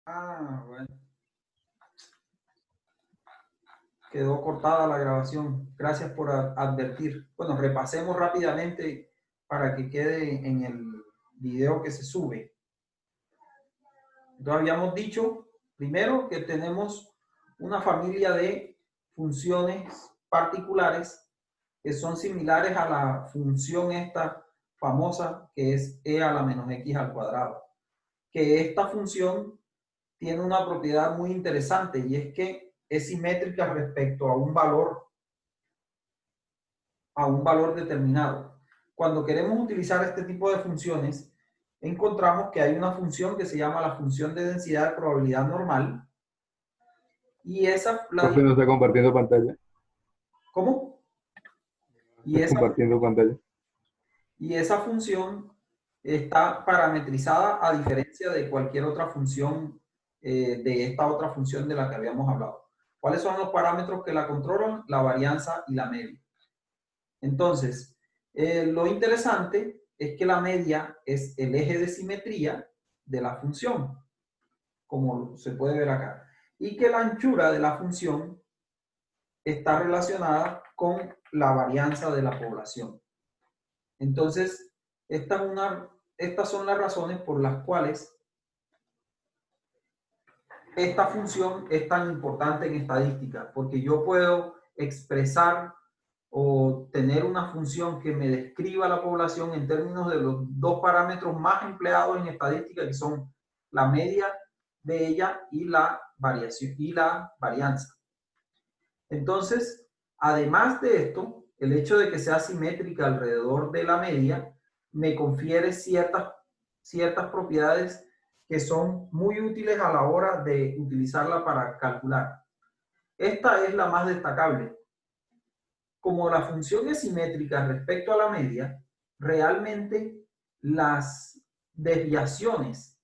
Bueno. Quedó cortada la grabación. Gracias por advertir. Bueno, repasemos rápidamente para que quede en el video que se sube. Entonces habíamos dicho primero que tenemos una familia de funciones particulares que son similares a la función esta famosa que es e a la menos x al cuadrado. Que esta función tiene una propiedad muy interesante y es que es simétrica respecto a un valor determinado. Cuando queremos utilizar este tipo de funciones, encontramos que hay una función que se llama la función de densidad de probabilidad normal y esa Profe, no está compartiendo pantalla. ¿cómo? No Y está compartiendo pantalla. esa función está parametrizada a diferencia de cualquier otra función de esta otra función de la que habíamos hablado. ¿Cuáles son los parámetros que la controlan? La varianza y la media. Entonces, lo interesante es que la media es el eje de simetría de la función, como se puede ver acá, y que la anchura de la función está relacionada con la varianza de la población. Entonces, estas son las razones por las cuales esta función es tan importante en estadística, porque yo puedo expresar o tener una función que me describa la población en términos de los dos parámetros más empleados en estadística, que son la media de ella y la variación y la varianza. Entonces, además de esto, el hecho de que sea simétrica alrededor de la media me confiere ciertas propiedades que son muy útiles a la hora de utilizarla para calcular. Esta es la más destacable. Como la función es simétrica respecto a la media, realmente las desviaciones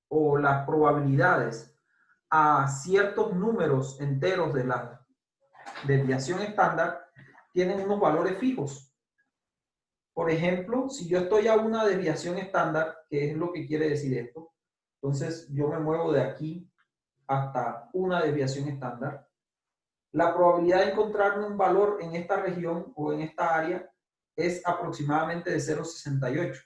o las probabilidades a ciertos números enteros de la desviación estándar tienen unos valores fijos. Por ejemplo, si yo estoy a una desviación estándar, ¿qué es lo que quiere decir esto? Entonces yo me muevo de aquí hasta una desviación estándar. La probabilidad de encontrarme un valor en esta región o en esta área es aproximadamente de 0,68.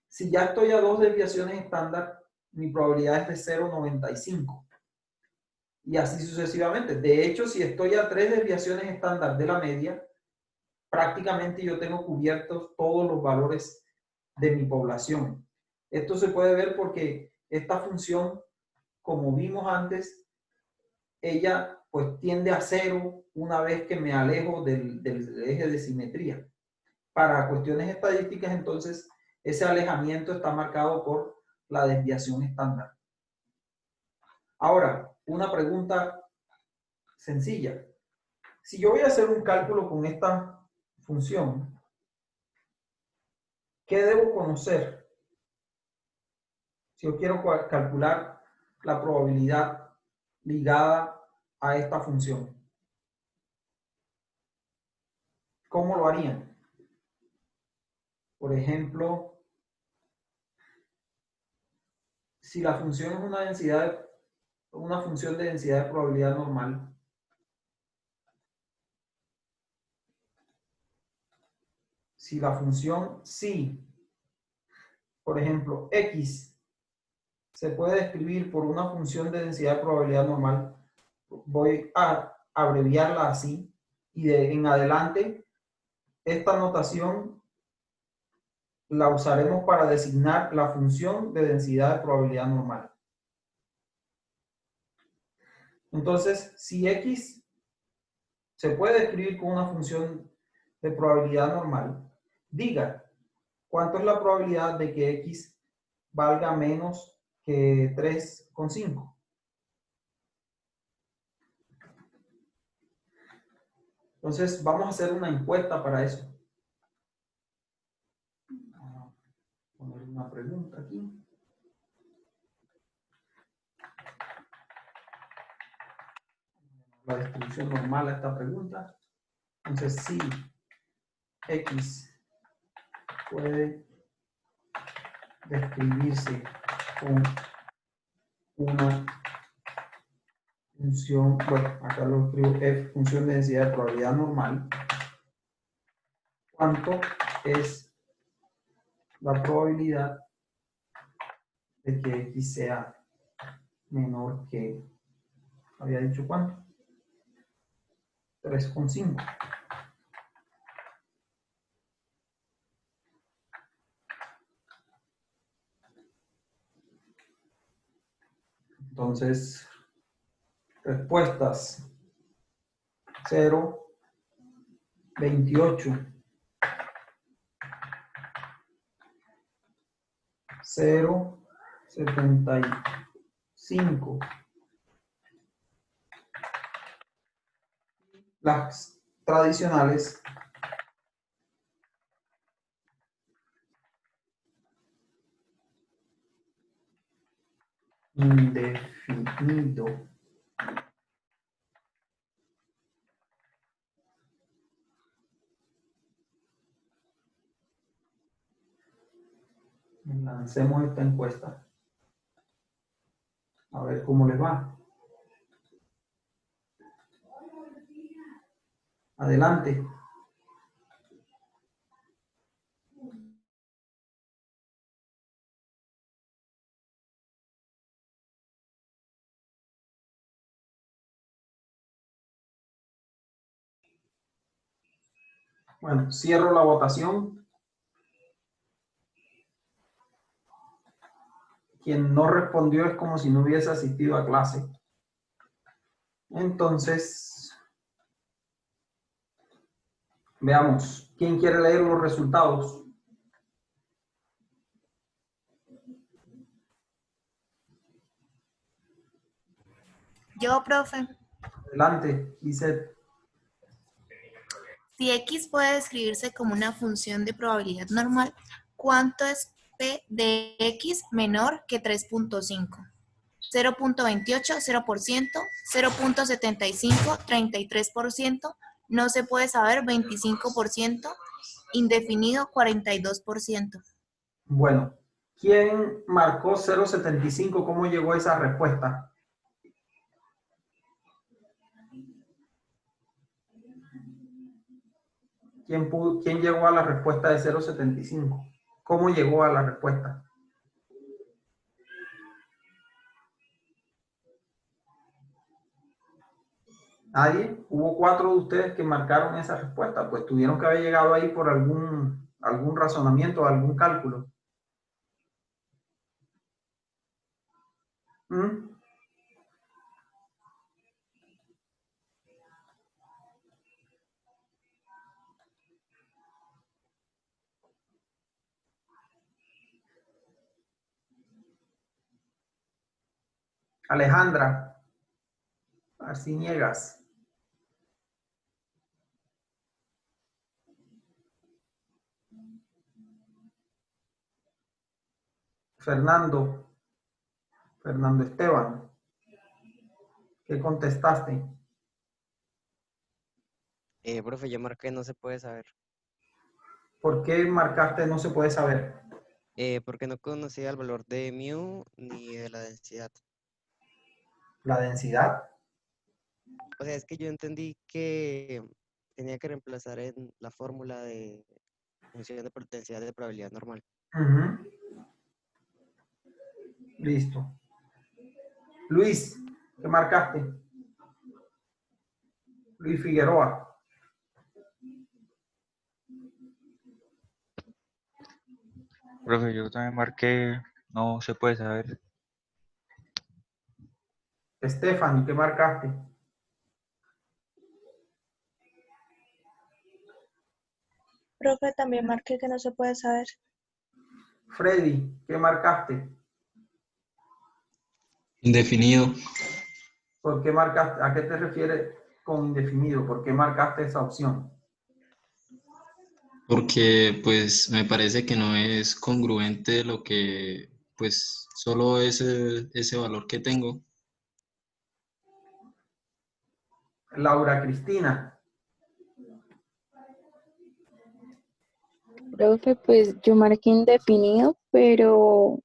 Si ya estoy a dos desviaciones estándar, mi probabilidad es de 0,95. Y así sucesivamente. De hecho, si estoy a tres desviaciones estándar de la media, prácticamente yo tengo cubiertos todos los valores de mi población. Esto se puede ver porque esta función, como vimos antes, ella pues tiende a cero una vez que me alejo del eje de simetría. Para cuestiones estadísticas, entonces, ese alejamiento está marcado por la desviación estándar. Ahora, una pregunta sencilla. Si yo voy a hacer un cálculo con esta función, ¿qué debo conocer? Si yo quiero calcular la probabilidad ligada a esta función, ¿cómo lo harían? Por ejemplo, si la función es una función de densidad de probabilidad normal, si la función psi, por ejemplo, x, se puede describir por una función de densidad de probabilidad normal, voy a abreviarla así, y de en adelante, esta notación la usaremos para designar la función de densidad de probabilidad normal. Entonces, si x se puede describir con una función de probabilidad normal, diga cuánto es la probabilidad de que x valga menos que 3,5. Entonces, vamos a hacer una encuesta para eso. Vamos a poner una pregunta aquí. La distribución normal a esta pregunta. Entonces, si x puede describirse con una función, bueno, acá lo escribo f, función de densidad de probabilidad normal. ¿Cuánto es la probabilidad de que x sea menor que, había dicho cuánto? 3,5. Entonces, respuestas 0, 28, 0, 75. Las tradicionales, indefinido. Lancemos esta encuesta. A ver cómo les va. Adelante. Bueno, cierro la votación. Quien no respondió es como si no hubiese asistido a clase. Entonces, veamos. ¿Quién quiere leer los resultados? Yo, profe. Adelante, Lisette. Si x puede describirse como una función de probabilidad normal, ¿cuánto es p de x menor que 3.5? 0.28, 0%, 0.75, 33%, no se puede saber, 25%, indefinido, 42%. Bueno, ¿quién marcó 0,75? ¿Cómo llegó a esa respuesta? ¿Quién llegó a la respuesta de 0,75? ¿Cómo llegó a la respuesta? ¿Nadie? Hubo 4 de ustedes que marcaron esa respuesta, pues tuvieron que haber llegado ahí por algún razonamiento, algún cálculo. ¿Mm? Alejandra Arciniegas. Fernando Esteban. ¿Qué contestaste? Profe, yo marqué no se puede saber. ¿Por qué marcaste no se puede saber? Porque no conocía el valor de mu ni de la densidad. La densidad. O sea, es que yo entendí que tenía que reemplazar en la fórmula de función de densidad de probabilidad normal. Listo. Luis, ¿qué marcaste? Luis Figueroa. Profe, yo también marqué, no se puede saber. Stephanie, ¿qué marcaste? Profe, también marqué que no se puede saber. Freddy, ¿qué marcaste? Indefinido, ¿Por qué marcaste? ¿A qué te refieres con indefinido? ¿Por qué marcaste esa opción? porque pues me parece que no es congruente lo que, pues solo ese valor que tengo. Laura Cristina. Profe, pues yo marqué indefinido, pero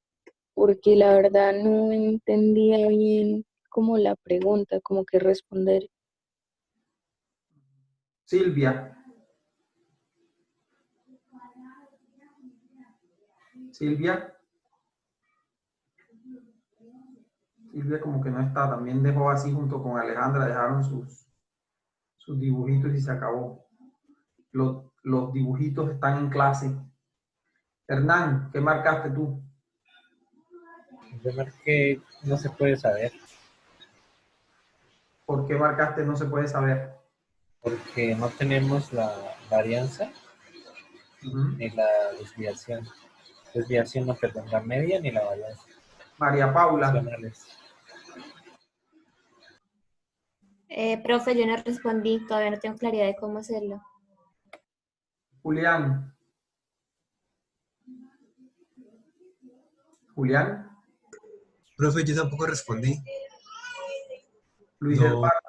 porque la verdad no entendía bien como la pregunta, como que responder. Silvia. Silvia. Silvia como que no está, también dejó así junto con Alejandra, dejaron sus dibujitos y se acabó. Los dibujitos están en clase. Hernán, ¿qué marcaste tú? Yo marqué, no se puede saber, ¿Por qué marcaste no se puede saber? porque no tenemos la varianza Ujú. ni la desviación. Desviación no, perdón, la media ni la varianza. María Paula, Opcionales. Profe, yo no respondí, todavía no tengo claridad de cómo hacerlo. Julián. Julián, Profe, yo tampoco respondí. Luis No. Eduardo.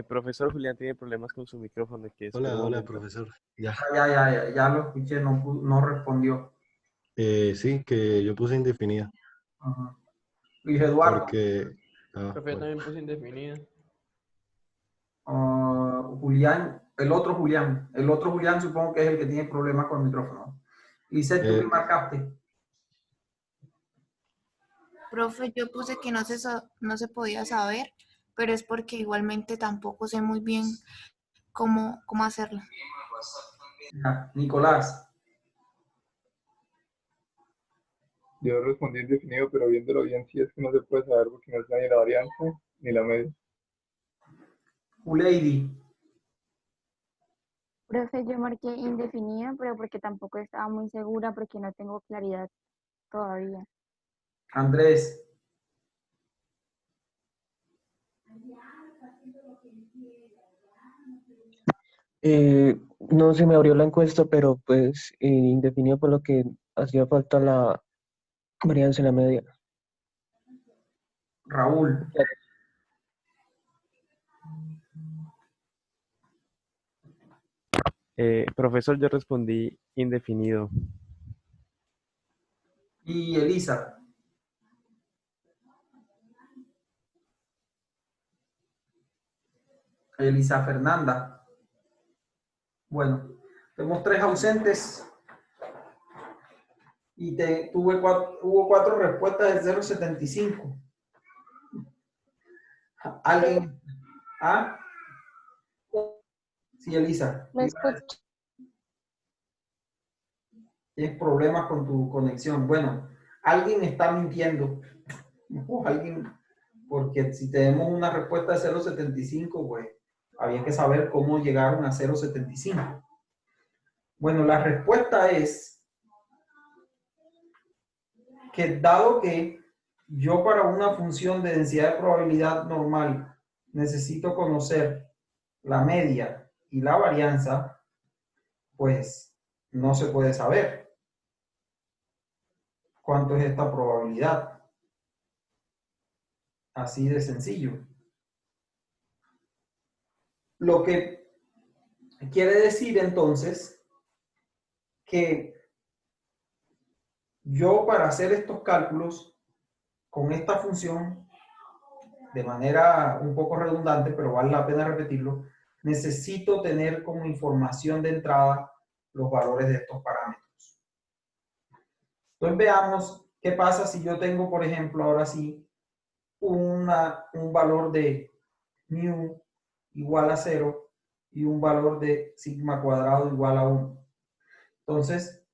Profesor Julián tiene problemas con su micrófono. Que espere un Hola, momento. profesor. Ya. Ya lo escuché, no respondió. Sí, que yo puse indefinida. Ajá. Luis Eduardo. Porque... Profe, yo también puse indefinida. Julián, el otro Julián supongo que es el que tiene problemas con el micrófono. Lisette, ¿tú qué marcaste? Profe, yo puse que no se podía saber, pero es porque igualmente tampoco sé muy bien cómo hacerlo. Ya, Nicolás. Yo respondí indefinido, pero viéndolo bien, sí es que no se puede saber porque no está ni la varianza ni la media. Uleidi. Profe, yo marqué indefinida, pero porque tampoco estaba muy segura, porque no tengo claridad todavía. Andrés. No se me abrió la encuesta, pero pues indefinido por lo que hacía falta la varianza en la media. Raúl. Profesor, yo respondí indefinido. Y Elisa. Elisa Fernanda. Bueno, tenemos 3 ausentes y hubo 4 respuestas de 0.75. ¿Alguien? ¿Ah? Sí, Elisa. Me escucho. Tienes problemas con tu conexión. Bueno, alguien está mintiendo. O alguien, porque si tenemos una respuesta de 0.75, pues había que saber cómo llegaron a 0.75. Bueno, la respuesta es que dado que yo para una función de densidad de probabilidad normal necesito conocer la media y la varianza, pues no se puede saber cuánto es esta probabilidad. Así de sencillo. Lo que quiere decir entonces que yo para hacer estos cálculos con esta función, de manera un poco redundante, pero vale la pena repetirlo, necesito tener como información de entrada los valores de estos parámetros. Entonces veamos qué pasa si yo tengo, por ejemplo, ahora sí, un valor de mu igual a 0 y un valor de sigma cuadrado igual a 1. Entonces,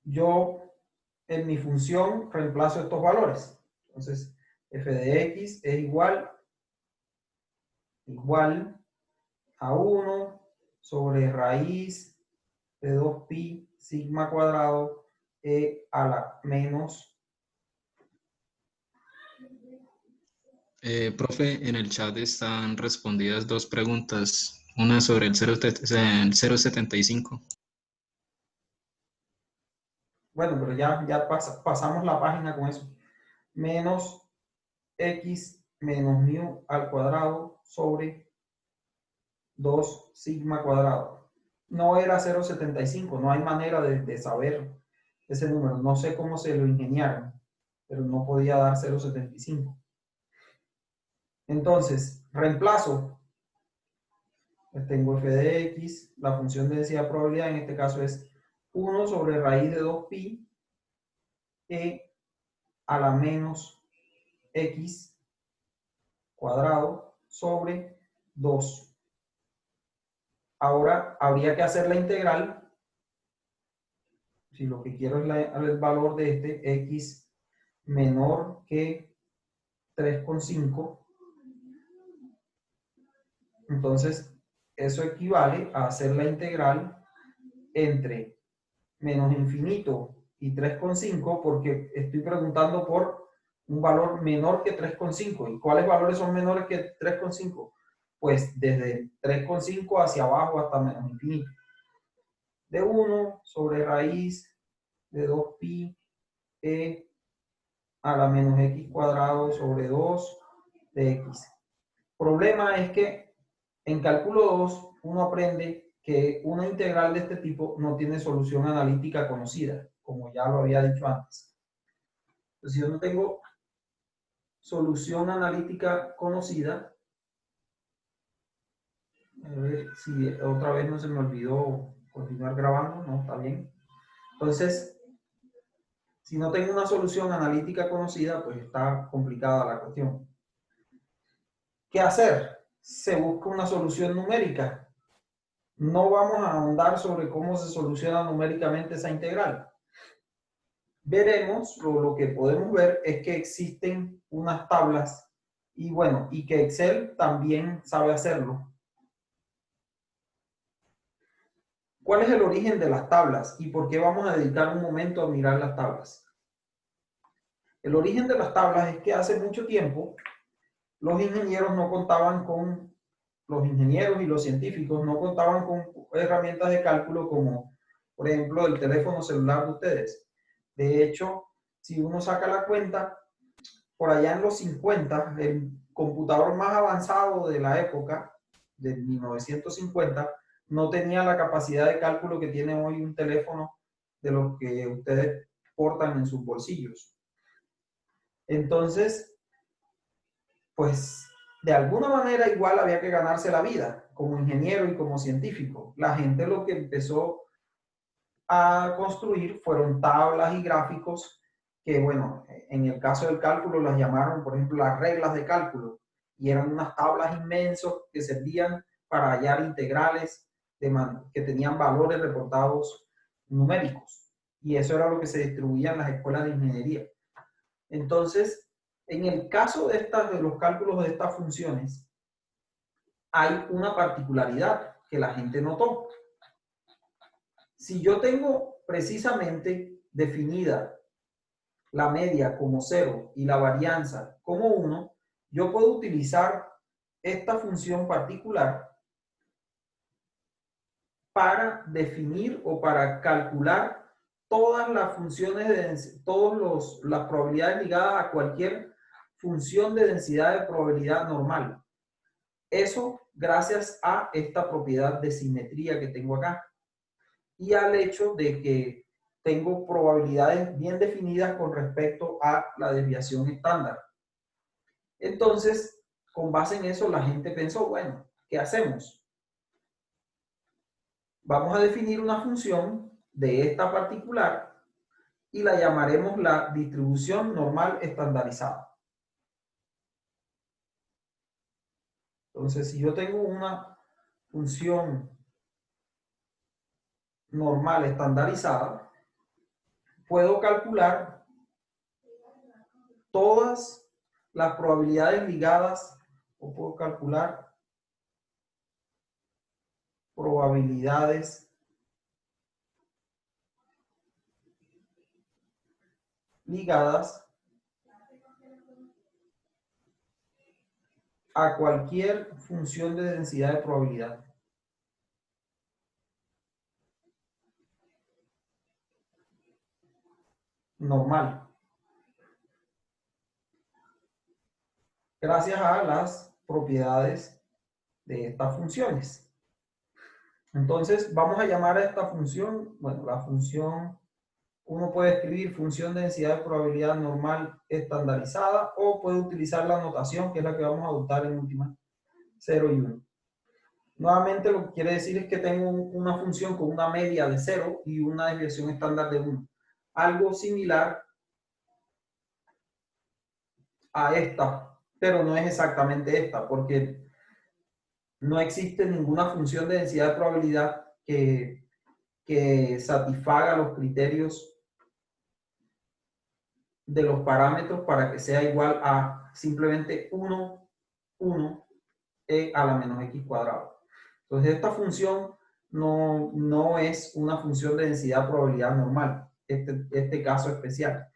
yo en mi función reemplazo estos valores. Entonces, f de x es igual a 1 sobre raíz de 2pi sigma cuadrado e a la menos. Profe, en el chat están respondidas 2 preguntas, una sobre el 0.75. Bueno, pero ya pasamos la página con eso. Menos x menos mu al cuadrado sobre 2 sigma cuadrado. No era 0.75, no hay manera de saber ese número. No sé cómo se lo ingeniaron, pero no podía dar 0,75. Entonces, reemplazo. Pues tengo f de x, la función de densidad de probabilidad en este caso es 1 sobre raíz de 2pi e a la menos x cuadrado sobre 2. Ahora habría que hacer la integral. Si lo que quiero es el valor de este x menor que 3,5, entonces eso equivale a hacer la integral entre menos infinito y 3,5, porque estoy preguntando por un valor menor que 3,5. ¿Y cuáles valores son menores que 3,5? Pues desde 3,5 hacia abajo hasta menos infinito. De 1 sobre raíz de 2pi e a la menos x cuadrado sobre 2 de x. Problema es que en cálculo 2 uno aprende que una integral de este tipo no tiene solución analítica conocida, como ya lo había dicho antes. Entonces, si yo no tengo solución analítica conocida, a ver si otra vez no se me olvidó continuar grabando, no, está bien. Entonces, si no tengo una solución analítica conocida, pues está complicada la cuestión. ¿Qué hacer? Se busca una solución numérica. No vamos a ahondar sobre cómo se soluciona numéricamente esa integral. Veremos, lo que podemos ver es que existen unas tablas y bueno, y que Excel también sabe hacerlo. ¿Cuál es el origen de las tablas y por qué vamos a dedicar un momento a mirar las tablas? El origen de las tablas es que hace mucho tiempo los ingenieros no contaban con, los ingenieros y los científicos no contaban con herramientas de cálculo como, por ejemplo, el teléfono celular de ustedes. De hecho, si uno saca la cuenta, por allá en los 50, el computador más avanzado de la época, de 1950, no tenía la capacidad de cálculo que tiene hoy un teléfono de los que ustedes portan en sus bolsillos. Entonces, pues de alguna manera igual había que ganarse la vida como ingeniero y como científico. La gente lo que empezó a construir fueron tablas y gráficos que, bueno, en el caso del cálculo las llamaron, por ejemplo, las reglas de cálculo, y eran unas tablas inmensas que servían para hallar integrales que tenían valores reportados numéricos, y eso era lo que se distribuía en las escuelas de ingeniería. Entonces, en el caso de los cálculos de estas funciones, hay una particularidad que la gente notó. Si yo tengo precisamente definida la media como 0 y la varianza como 1, yo puedo utilizar esta función particular para definir o para calcular todas las funciones las probabilidades ligadas a cualquier función de densidad de probabilidad normal. Eso gracias a esta propiedad de simetría que tengo acá y al hecho de que tengo probabilidades bien definidas con respecto a la desviación estándar. Entonces, con base en eso, la gente pensó, bueno, ¿qué hacemos? Vamos a definir una función de esta particular y la llamaremos la distribución normal estandarizada. Entonces, si yo tengo una función normal estandarizada, puedo calcular todas las probabilidades ligadas, o puedo calcular probabilidades ligadas a cualquier función de densidad de probabilidad. Normal. Gracias a las propiedades de estas funciones. Entonces, vamos a llamar a esta función, bueno, la función Uno puede escribir función de densidad de probabilidad normal estandarizada o puede utilizar la notación, que es la que vamos a adoptar en última, 0 y 1. Nuevamente lo que quiere decir es que tengo una función con una media de 0 y una desviación estándar de 1. Algo similar a esta, pero no es exactamente esta, porque no existe ninguna función de densidad de probabilidad que satisfaga los criterios de los parámetros para que sea igual a simplemente 1, e a la menos x cuadrado. Entonces esta función no es una función de densidad de probabilidad normal, este caso especial.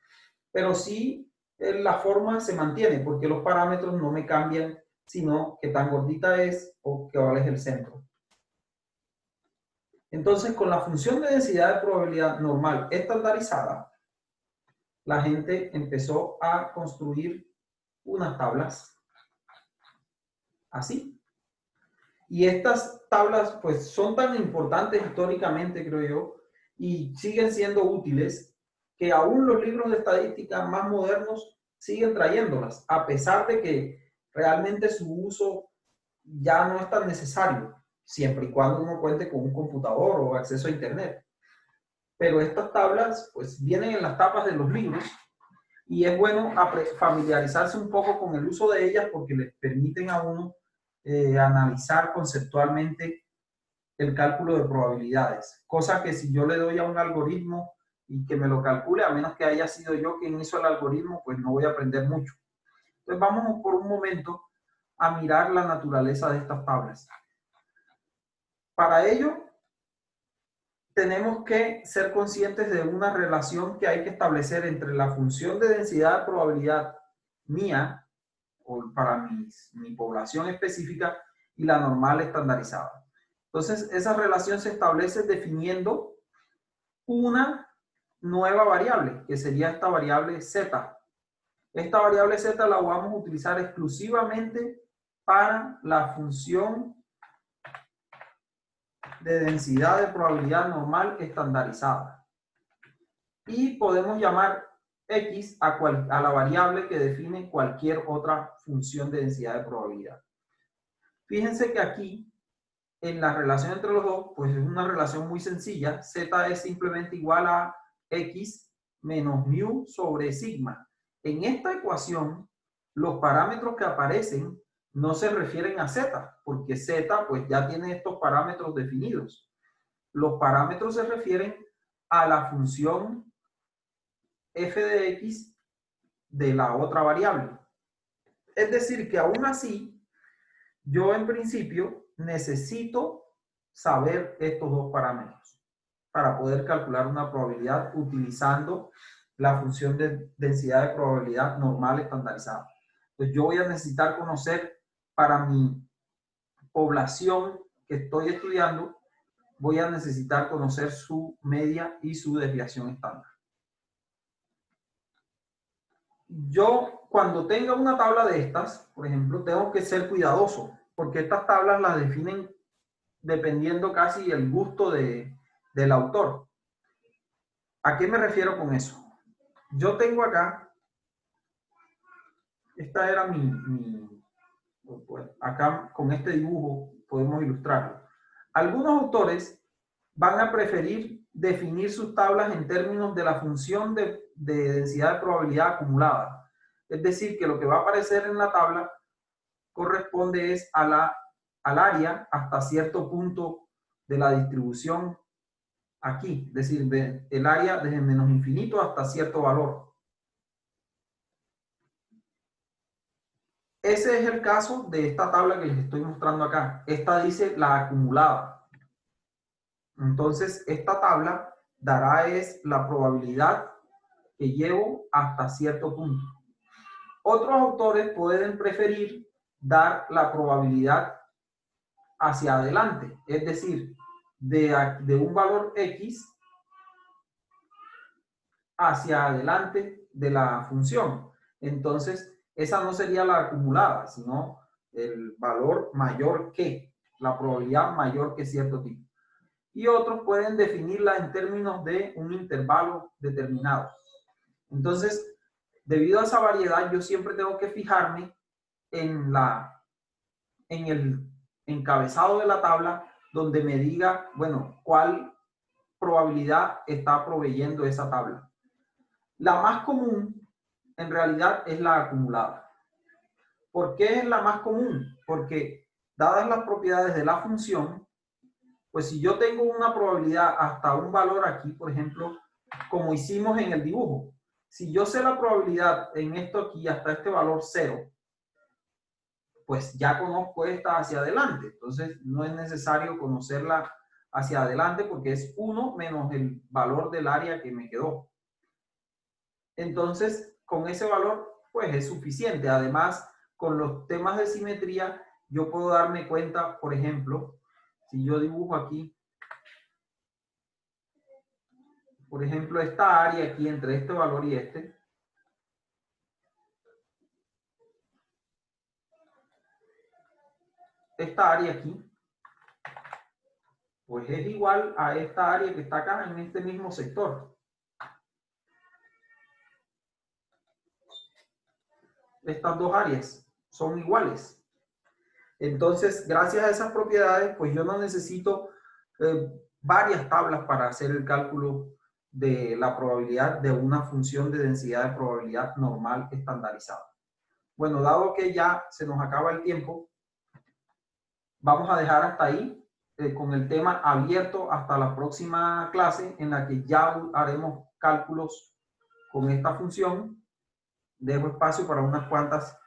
Pero sí la forma se mantiene porque los parámetros no me cambian, sino que tan gordita es o que cuál es el centro. Entonces, con la función de densidad de probabilidad normal estandarizada, la gente empezó a construir unas tablas así. Y estas tablas, pues, son tan importantes históricamente, creo yo, y siguen siendo útiles, que aún los libros de estadística más modernos siguen trayéndolas, a pesar de que realmente su uso ya no es tan necesario, siempre y cuando uno cuente con un computador o acceso a internet. Pero estas tablas pues vienen en las tapas de los libros y es bueno familiarizarse un poco con el uso de ellas porque les permiten a uno analizar conceptualmente el cálculo de probabilidades, cosa que si yo le doy a un algoritmo y que me lo calcule, a menos que haya sido yo quien hizo el algoritmo, pues no voy a aprender mucho. Entonces vamos por un momento a mirar la naturaleza de estas tablas. Para ello, tenemos que ser conscientes de una relación que hay que establecer entre la función de densidad de probabilidad mía, o para mi población específica, y la normal estandarizada. Entonces, esa relación se establece definiendo una nueva variable, que sería esta variable z. Esta variable z la vamos a utilizar exclusivamente para la función de densidad de probabilidad normal estandarizada. Y podemos llamar x a la variable que define cualquier otra función de densidad de probabilidad. Fíjense que aquí, en la relación entre los dos, pues es una relación muy sencilla. Z es simplemente igual a x menos mu sobre sigma. En esta ecuación, los parámetros que aparecen no se refieren a z, porque z pues ya tiene estos parámetros definidos. Los parámetros se refieren a la función f de x de la otra variable. Es decir, que aún así, yo en principio necesito saber estos dos parámetros para poder calcular una probabilidad utilizando la función de densidad de probabilidad normal estandarizada. Entonces yo voy a necesitar conocer para mi población que estoy estudiando, voy a necesitar conocer su media y su desviación estándar. Yo, cuando tenga una tabla de estas, por ejemplo, tengo que ser cuidadoso, porque estas tablas las definen dependiendo casi el gusto del autor. ¿A qué me refiero con eso? Yo tengo acá, esta era acá con este dibujo podemos ilustrarlo. Algunos autores van a preferir definir sus tablas en términos de la función de densidad de probabilidad acumulada. Es decir, que lo que va a aparecer en la tabla corresponde es al área hasta cierto punto de la distribución aquí. Es decir, el área desde menos infinito hasta cierto valor. Ese es el caso de esta tabla que les estoy mostrando acá. Esta dice la acumulada. Entonces, esta tabla dará la probabilidad que llevo hasta cierto punto. Otros autores pueden preferir dar la probabilidad hacia adelante, es decir, de un valor X hacia adelante de la función. Entonces, esa no sería la acumulada, sino el valor mayor que, la probabilidad mayor que cierto tipo. y otros pueden definirla en términos de un intervalo determinado. Entonces, debido a esa variedad, yo siempre tengo que fijarme en el encabezado de la tabla donde me diga, bueno, cuál probabilidad está proveyendo esa tabla. La más común, en realidad, es la acumulada. ¿Por qué es la más común? Porque dadas las propiedades de la función, pues si yo tengo una probabilidad hasta un valor aquí, por ejemplo, como hicimos en el dibujo, si yo sé la probabilidad en esto aquí hasta este valor 0, pues ya conozco esta hacia adelante. Entonces no es necesario conocerla hacia adelante porque es 1 menos el valor del área que me quedó. Entonces, con ese valor, pues es suficiente. Además, con los temas de simetría, yo puedo darme cuenta, por ejemplo, si yo dibujo aquí, por ejemplo, esta área aquí entre este valor y este, esta área aquí, pues es igual a esta área que está acá en este mismo sector. Estas dos áreas son iguales. Entonces, gracias a esas propiedades, pues yo no necesito varias tablas para hacer el cálculo de la probabilidad de una función de densidad de probabilidad normal estandarizada. Bueno, dado que ya se nos acaba el tiempo, vamos a dejar hasta ahí con el tema abierto hasta la próxima clase en la que ya haremos cálculos con esta función. Dejo espacio para unas cuantas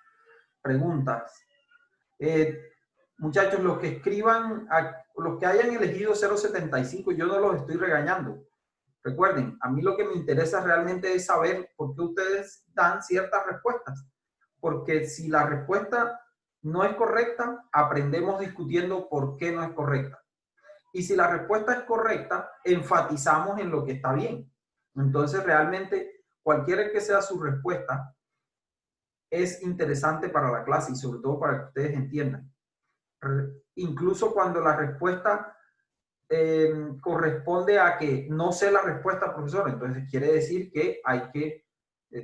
preguntas. Muchachos, los que escriban, los que hayan elegido 0.75, yo no los estoy regañando. Recuerden, a mí lo que me interesa realmente es saber por qué ustedes dan ciertas respuestas. Porque si la respuesta no es correcta, aprendemos discutiendo por qué no es correcta. Y si la respuesta es correcta, enfatizamos en lo que está bien. Entonces, realmente, cualquiera que sea su respuesta, es interesante para la clase y sobre todo para que ustedes entiendan. Incluso cuando la respuesta corresponde a que no sé la respuesta, profesor, entonces quiere decir que hay que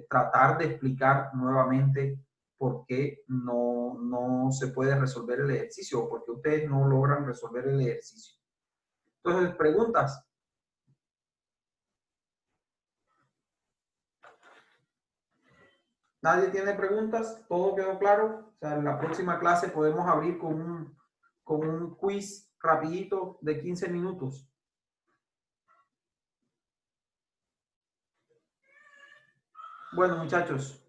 tratar de explicar nuevamente por qué no se puede resolver el ejercicio o por qué ustedes no logran resolver el ejercicio. Entonces, preguntas. ¿Nadie tiene preguntas? ¿Todo quedó claro? O sea, en la próxima clase podemos abrir con un quiz rapidito de 15 minutos. Bueno, muchachos,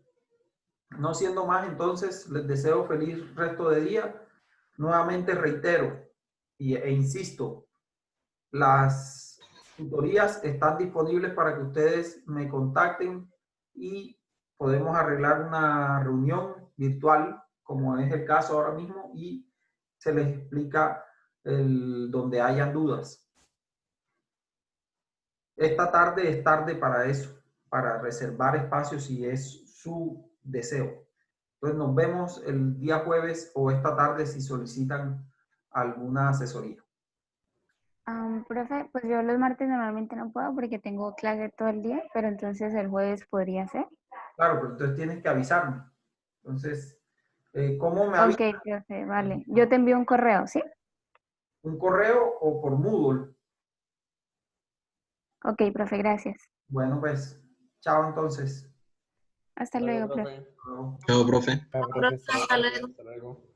no siendo más, entonces, les deseo feliz resto de día. Nuevamente reitero e insisto, las tutorías están disponibles para que ustedes me contacten y podemos arreglar una reunión virtual, como es el caso ahora mismo, y se les explica donde hayan dudas. Esta tarde es tarde para eso, para reservar espacios si es su deseo. Entonces nos vemos el día jueves o esta tarde si solicitan alguna asesoría. Profe, pues yo los martes normalmente no puedo porque tengo clase todo el día, pero entonces el jueves podría ser. Claro, pero entonces tienes que avisarme. Entonces, ¿cómo me avisas? Ok, profe, vale. Yo te envío un correo, ¿sí? ¿Un correo o por Moodle? Ok, profe, gracias. Bueno, pues, chao entonces. Hasta luego, profe. Chao, profe. Hasta luego. Hasta luego.